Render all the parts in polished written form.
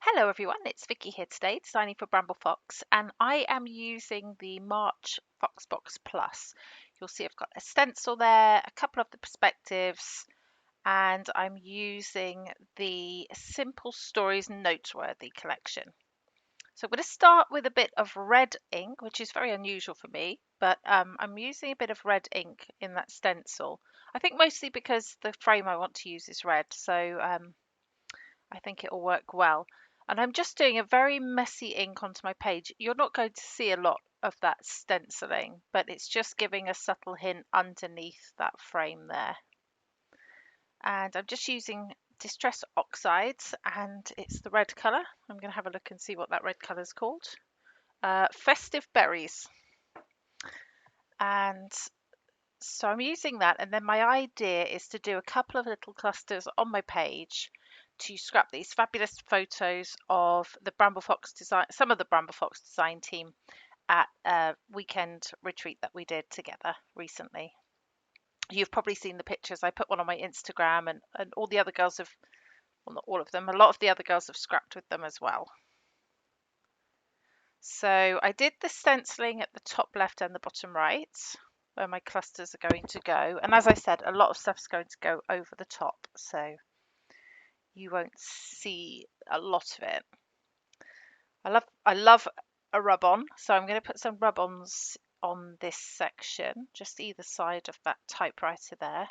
Hello everyone, it's Vicki here today, designing for Bramble Fox, and I am using the March FoxBox Plus. You'll see I've got a stencil there, a couple of the perspectives, and I'm using the Simple Stories Noteworthy collection. So I'm going to start with a bit of red ink, which is very unusual for me, but I'm using a bit of red ink in that stencil. I think mostly because the frame I want to use is red, so I think it'll work well. And I'm just doing a very messy ink onto my page. You're not going to see a lot of that stenciling, but it's just giving a subtle hint underneath that frame there. And I'm just using Distress Oxides, and it's the red colour. I'm going to have a look and see what that red colour is called. Festive Berries. And so I'm using that, and then my idea is to do a couple of little clusters on my page to scrap these fabulous photos of the Bramble Fox design, some of the Bramble Fox design team at a weekend retreat that we did together recently. You've probably seen the pictures. I put one on my Instagram, and all the other girls have, well, not all of them, a lot of the other girls have scrapped with them as well. So I did the stenciling at the top left and the bottom right, where my clusters are going to go. And as I said, a lot of stuff's going to go over the top, so you won't see a lot of it. I love a rub-on, so I'm going to put some rub-ons on this section, just either side of that typewriter there.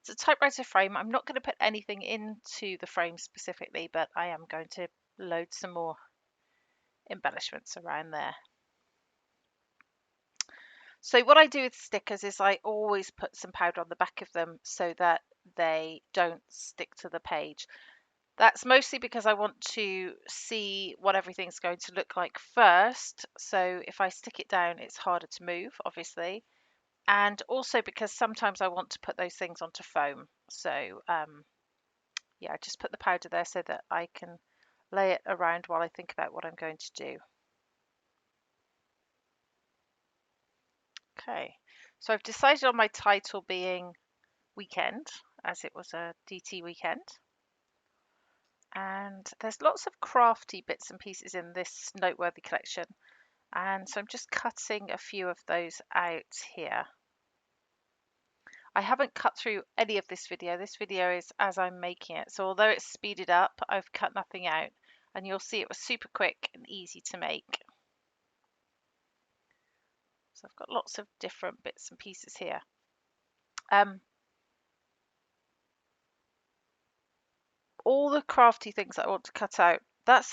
It's a typewriter frame. I'm not going to put anything into the frame specifically, but I am going to load some more embellishments around there. So what I do with stickers is I always put some powder on the back of them so that they don't stick to the page. That's mostly because I want to see what everything's going to look like first. So if I stick it down, it's harder to move, obviously. And also because sometimes I want to put those things onto foam. So yeah, I just put the powder there so that I can lay it around while I think about what I'm going to do. Okay, so I've decided on my title being Weekend, as it was a DT weekend. And there's lots of crafty bits and pieces in this noteworthy collection. And so I'm just cutting a few of those out here. I haven't cut through any of this video. This video is as I'm making it. So although it's speeded up, I've cut nothing out. And you'll see it was super quick and easy to make. So I've got lots of different bits and pieces here. All the crafty things that I want to cut out, that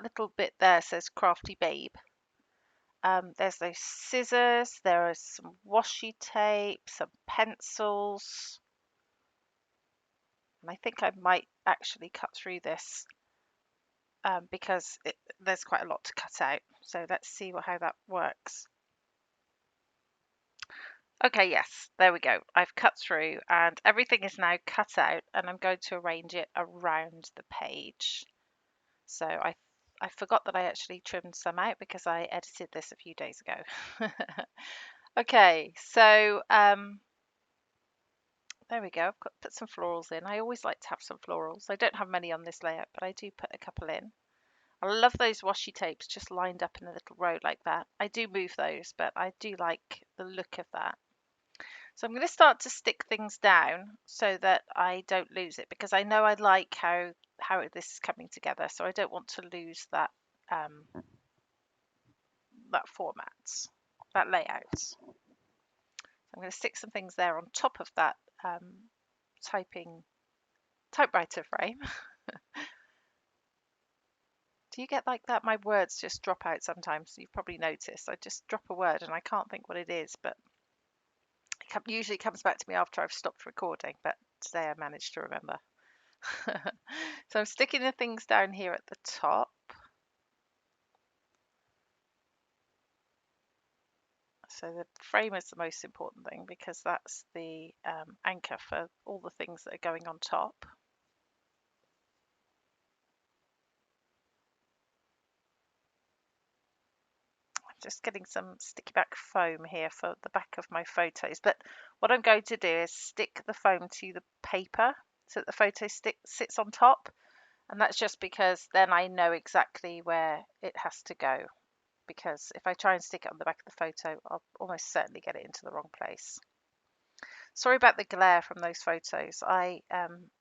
little bit there says crafty babe. There's those scissors, there is some washi tape, some pencils. And I think I might actually cut through this because there's quite a lot to cut out. So let's see how that works. Okay, yes, there we go. I've cut through and everything is now cut out, and I'm going to arrange it around the page. So I forgot that I actually trimmed some out because I edited this a few days ago. Okay, so there we go. I've got put some florals in. I always like to have some florals. I don't have many on this layout, but I do put a couple in. I love those washi tapes just lined up in a little row like that. I do move those, but I do like the look of that. So I'm going to start to stick things down so that I don't lose it, because I know I like how this is coming together. So I don't want to lose that that format, that layout. So I'm going to stick some things there on top of that typewriter frame. Do you get like that? My words just drop out sometimes. You've probably noticed. I just drop a word and I can't think what it is, but it usually comes back to me after I've stopped recording, but today I managed to remember. So I'm sticking the things down here at the top. So the frame is the most important thing because that's the anchor for all the things that are going on top. I'm just getting some sticky back foam here for the back of my photos. But what I'm going to do is stick the foam to the paper so that the photo sits on top. And that's just because then I know exactly where it has to go. Because if I try and stick it on the back of the photo, I'll almost certainly get it into the wrong place. Sorry about the glare from those photos. I am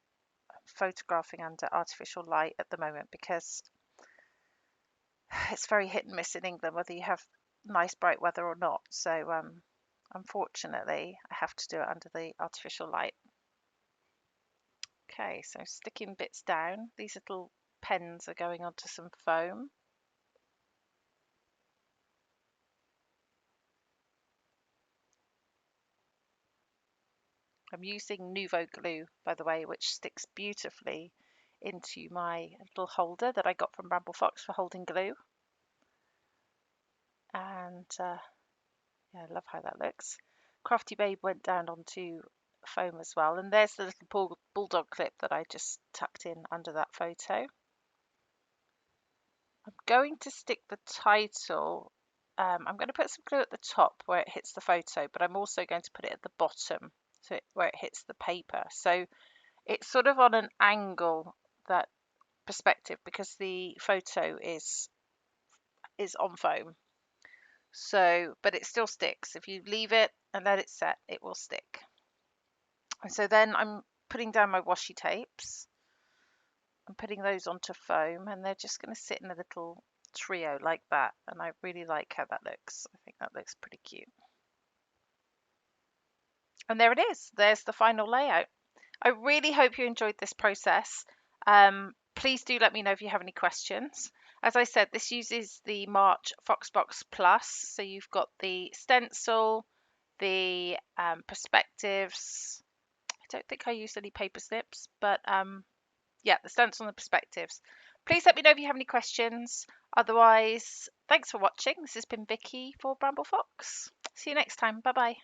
photographing under artificial light at the moment because it's very hit and miss in England whether you have nice bright weather or not. So unfortunately, I have to do it under the artificial light. Okay, so sticking bits down. These little pens are going onto some foam. I'm using Nouveau glue, by the way, which sticks beautifully into my little holder that I got from Bramble Fox for holding glue. And yeah, I love how that looks. Crafty Babe went down onto foam as well. And there's the little bulldog clip that I just tucked in under that photo. I'm going to stick the title. I'm going to put some glue at the top where it hits the photo, but I'm also going to put it at the bottom where it hits the paper. So it's sort of on an angle, that perspective, because the photo is on foam. So, but it still sticks. If you leave it and let it set, it will stick. And so then I'm putting down my washi tapes. I'm putting those onto foam, and they're just going to sit in a little trio like that. And I really like how that looks. I think that looks pretty cute. And there it is. There's the final layout. I really hope you enjoyed this process. Please do let me know if you have any questions. As I said, this uses the March FoxBox Plus. So you've got the stencil, the perspectives. I don't think I used any paper snips, but yeah, the stencil and the perspectives. Please let me know if you have any questions. Otherwise, thanks for watching. This has been Vicky for Bramble Fox. See you next time. Bye bye.